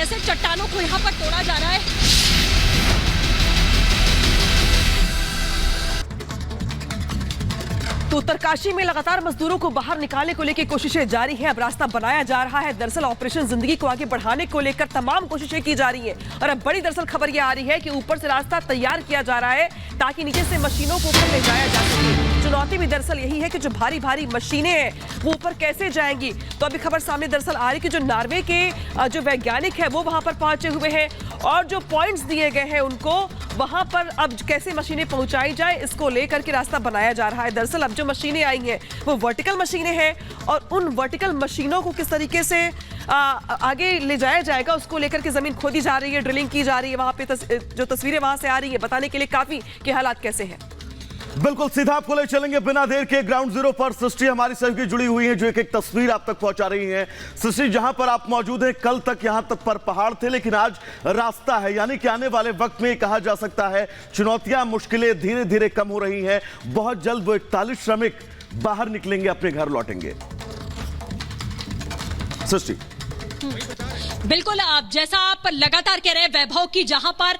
कैसे चट्टानों को यहाँ पर तोड़ा जा रहा है। तो उत्तरकाशी में लगातार मजदूरों को बाहर निकालने को लेकर कोशिशें जारी हैं। अब रास्ता बनाया जा रहा है। दरअसल ऑपरेशन जिंदगी को आगे बढ़ाने को लेकर तमाम कोशिशें की जा रही हैं और अब बड़ी दरअसल खबर यह आ रही है कि ऊपर से रास्ता तैयार किया जा रहा है ताकि नीचे से मशीनों को ऊपर ले जाया जा सके। चुनौती भी दरअसल यही है कि जो भारी भारी मशीनें हैं वो ऊपर कैसे जाएंगी। तो अभी खबर सामने दरअसल आ रही है कि जो नॉर्वे के जो वैज्ञानिक है वो वहां पर पहुंचे हुए हैं और जो पॉइंट्स दिए गए हैं उनको वहां पर अब कैसे मशीनें पहुंचाई जाए इसको लेकर के रास्ता बनाया जा रहा है। दरअसल अब जो मशीनें आई हैं वो वर्टिकल मशीनें हैं और उन वर्टिकल मशीनों को किस तरीके से आगे ले जाया जाएगा उसको लेकर के जमीन खोदी जा रही है, ड्रिलिंग की जा रही है। वहां पे जो तस्वीरें वहां से आ रही है बताने के लिए काफी कि हालात कैसे हैं। बिल्कुल सीधा आपको ले चलेंगे बिना देर के ग्राउंड जीरो पर। सृष्टि हमारी सहयोगी जुड़ी हुई है जो एक एक तस्वीर आप तक पहुंचा रही हैं। सृष्टि, जहां पर आप मौजूद हैं कल तक यहां तक पर पहाड़ थे लेकिन आज रास्ता है, यानी कि आने वाले वक्त में कहा जा सकता है चुनौतियां मुश्किलें धीरे धीरे कम हो रही हैं। बहुत जल्द वो 41 श्रमिक बाहर निकलेंगे, अपने घर लौटेंगे। सृष्टि बिल्कुल, आप जैसा आप लगातार कह रहे हैं वैभव की जहां पर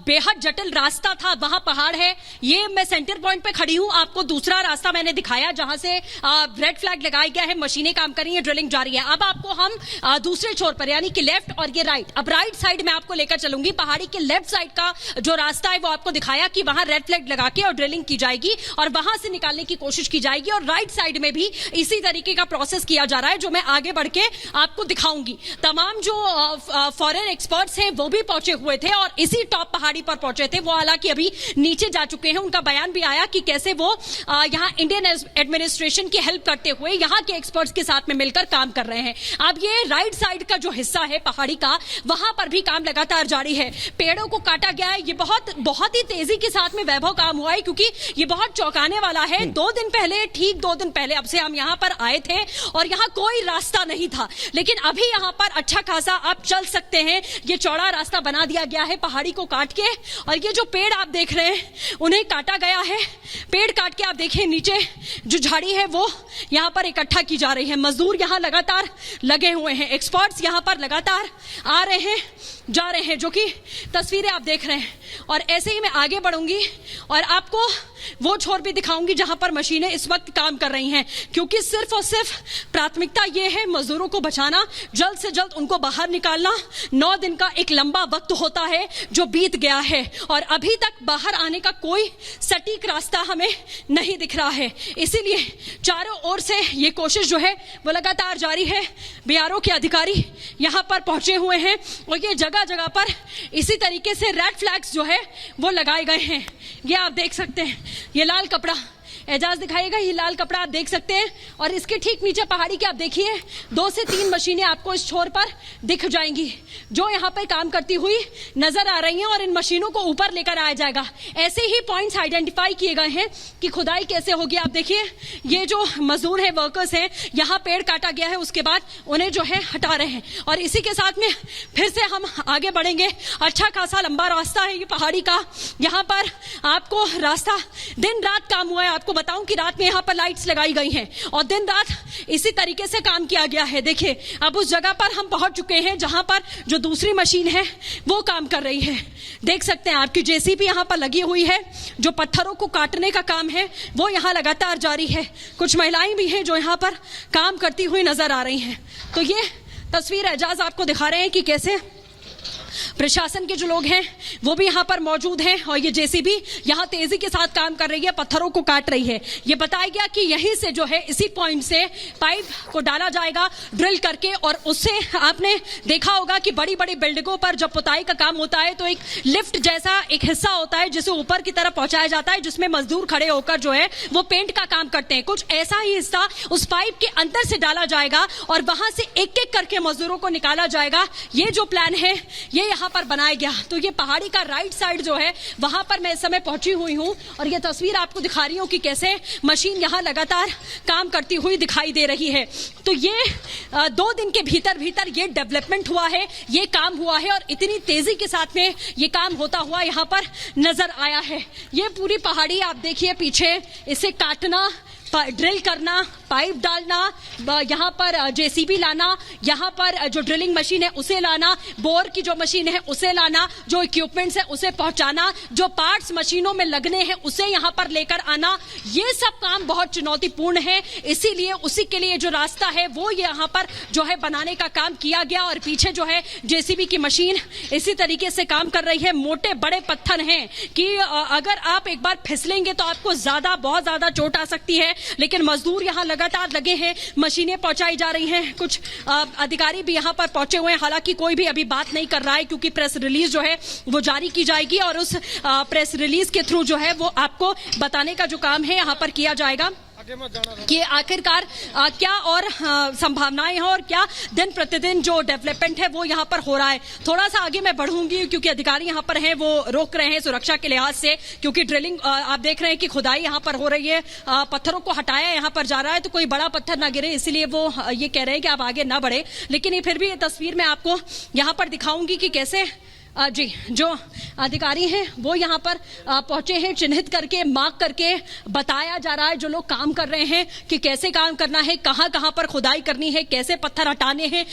बेहद जटिल रास्ता था वहां पहाड़ है। ये मैं सेंटर पॉइंट पे खड़ी हूं, आपको दूसरा रास्ता मैंने दिखाया जहां से रेड फ्लैग लगाया गया है, मशीनें काम कर रही हैं, ड्रिलिंग जारी है। अब आपको हम दूसरे छोर पर यानी कि लेफ्ट और ये राइट, अब राइट साइड में आपको लेकर चलूंगी। पहाड़ी के लेफ्ट साइड का जो रास्ता है वो आपको दिखाया कि वहां रेड फ्लैग लगा के और ड्रिलिंग की जाएगी और वहां से निकालने की कोशिश की जाएगी और राइट साइड में भी इसी तरीके का प्रोसेस किया जा रहा है जो मैं आगे बढ़ के आपको दिखाऊंगी। तमाम जो फॉरेन एक्सपर्ट्स हैं वो भी पहुंचे हुए थे और इसी टॉप पहाड़ी पर पहुंचे थे। वो हालांकि अभी नीचे जा चुके हैं। उनका बयान भी आया कि कैसे वो यहां इंडियन एडमिनिस्ट्रेशन की हेल्प करते हुए यहां के एक्सपर्ट्स के साथ में मिलकर काम कर रहे हैं। अब ये राइट साइड का जो हिस्सा है पहाड़ी का, वहां पर भी काम लगातार जारी है। पेड़ों को काटा गया है। ये बहुत ही तेजी के साथ में वैभव काम हुआ है क्योंकि ये बहुत चौंकाने वाला है। 2 दिन पहले, ठीक 2 दिन पहले अब से हम यहां पर आए थे और यहां कोई रास्ता नहीं था, लेकिन अभी यहां पर अच्छा खासा आप चल सकते हैं। ये चौड़ा रास्ता बना दिया गया है पहाड़ी को काट के और ये जो पेड़ आप देख रहे हैं उन्हें काटा गया है। पेड़ काट के आप देखिए नीचे जो झाड़ी है वो यहां पर इकट्ठा की जा रही है। मजदूर यहां लगातार लगे हुए हैं, एक्सपर्ट्स यहां पर लगातार आ रहे हैं, जा रहे हैं, जो कि तस्वीरें आप देख रहे हैं। और ऐसे ही मैं आगे बढ़ूंगी और आपको वो छोर भी दिखाऊंगी जहां पर मशीनें इस वक्त काम कर रही हैं क्योंकि सिर्फ और सिर्फ प्राथमिकता ये है मजदूरों को बचाना, जल्द से जल्द उनको बाहर निकालना। 9 दिन का एक लंबा वक्त होता है जो बीत गया है और अभी तक बाहर आने का कोई सटीक रास्ता हमें नहीं दिख रहा है। इसीलिए चारों ओर से ये कोशिश जो है वो लगातार जारी है। बीआरओ के अधिकारी यहां पर पहुंचे हुए हैं और ये जगह जगह पर इसी तरीके से रेड फ्लैग्स जो है वो लगाए गए हैं। ये आप देख सकते हैं, ये लाल कपड़ा, एजाज दिखाइएगा, ये लाल कपड़ा आप देख सकते हैं और इसके ठीक नीचे पहाड़ी के आप देखिए 2 से 3 मशीनें आपको इस छोर पर दिख जाएंगी जो यहाँ पे काम करती हुई नजर आ रही हैं और इन मशीनों को ऊपर लेकर आया जाएगा। ऐसे ही पॉइंट्स आइडेंटिफाई किए गए हैं कि खुदाई कैसे होगी। आप देखिए ये जो मजदूर है, वर्कर्स हैं, यहाँ पेड़ काटा गया है, उसके बाद उन्हें जो है हटा रहे हैं और इसी के साथ में फिर से हम आगे बढ़ेंगे। अच्छा खासा लंबा रास्ता है ये पहाड़ी का। यहाँ पर आपको रास्ता दिन रात काम हुआ है। आपको बताऊं कि रात में यहाँ पर लाइट्स लगाई गई हैं और दिन रात इसी तरीके से काम किया गया है। देखिए अब उस जगह पर हम पहुंच चुके हैं जहां पर जो दूसरी मशीन है वो काम कर रही है। देख सकते हैं आपकी जेसीबी यहाँ पर लगी हुई है। जो पत्थरों को काटने का काम है वो यहाँ लगातार जारी है। कुछ महिलाएं भी हैं जो यहाँ पर काम करती हुई नजर आ रही हैं। तो ये तस्वीर एजाज आपको दिखा रहे हैं कि कैसे प्रशासन के जो लोग हैं वो भी यहाँ पर मौजूद हैं और ये जेसीबी यहाँ तेजी के साथ काम कर रही है, पत्थरों को काट रही है। ये बताया गया कि यहीं से जो है इसी पॉइंट से पाइप को डाला जाएगा ड्रिल करके और उससे आपने देखा होगा कि बड़ी बड़ी बिल्डिंगों पर जब पुताई का काम होता है तो एक लिफ्ट जैसा एक हिस्सा होता है जिसे ऊपर की तरफ पहुंचाया जाता है जिसमें मजदूर खड़े होकर जो है वो पेंट का काम करते हैं। कुछ ऐसा ही हिस्सा उस पाइप के अंदर से डाला जाएगा और वहां से एक एक करके मजदूरों को निकाला जाएगा। ये जो प्लान है ये यहाँ पर बनाया गया। तो ये पहाड़ी का राइट साइड जो है वहां पर मैं इस समय पहुंची हुई हूं और ये तस्वीर आपको दिखा रही हूं कि कैसे मशीन यहाँ लगातार काम करती हुई दिखाई दे रही है। तो ये 2 दिन के भीतर भीतर ये डेवलपमेंट हुआ है, ये काम हुआ है और इतनी तेजी के साथ में ये काम होता हुआ यहाँ पर नजर आया है। ये पूरी पहाड़ी आप देखिए पीछे, इसे काटना, ड्रिल करना, पाइप डालना, यहाँ पर जेसीबी लाना, यहाँ पर जो ड्रिलिंग मशीन है उसे लाना, बोर की जो मशीन है उसे लाना, जो इक्विपमेंट्स है उसे पहुंचाना, जो पार्ट्स मशीनों में लगने हैं उसे यहाँ पर लेकर आना, ये सब काम बहुत चुनौतीपूर्ण है। इसीलिए उसी के लिए जो रास्ता है वो यहाँ पर जो है बनाने का काम किया गया और पीछे जो है जेसीबी की मशीन इसी तरीके से काम कर रही है। मोटे बड़े पत्थर हैं कि अगर आप एक बार फिसलेंगे तो आपको बहुत ज्यादा चोट आ सकती है, लेकिन मजदूर यहाँ लगातार लगे हैं, मशीनें पहुंचाई जा रही हैं, कुछ अधिकारी भी यहाँ पर पहुंचे हुए हैं। हालांकि कोई भी अभी बात नहीं कर रहा है क्योंकि प्रेस रिलीज जो है वो जारी की जाएगी और उस प्रेस रिलीज के थ्रू जो है वो आपको बताने का जो काम है यहाँ पर किया जाएगा कि आखिरकार क्या और संभावनाएं हैं और क्या दिन प्रतिदिन जो डेवलपमेंट है वो यहाँ पर हो रहा है। थोड़ा सा आगे मैं बढ़ूंगी क्योंकि अधिकारी यहाँ पर हैं, वो रोक रहे हैं सुरक्षा के लिहाज से, क्योंकि ड्रिलिंग आप देख रहे हैं कि खुदाई यहाँ पर हो रही है, पत्थरों को हटाया यहाँ पर जा रहा है तो कोई बड़ा पत्थर ना गिरे, इसलिए वो ये कह रहे हैं कि आप आगे ना बढ़े। लेकिन ये फिर भी ये तस्वीर मैं आपको यहाँ पर दिखाऊंगी कि कैसे जी जो अधिकारी हैं वो यहाँ पर पहुंचे हैं, चिन्हित करके मार्क करके बताया जा रहा है जो लोग काम कर रहे हैं कि कैसे काम करना है, कहां कहां पर खुदाई करनी है, कैसे पत्थर हटाने हैं।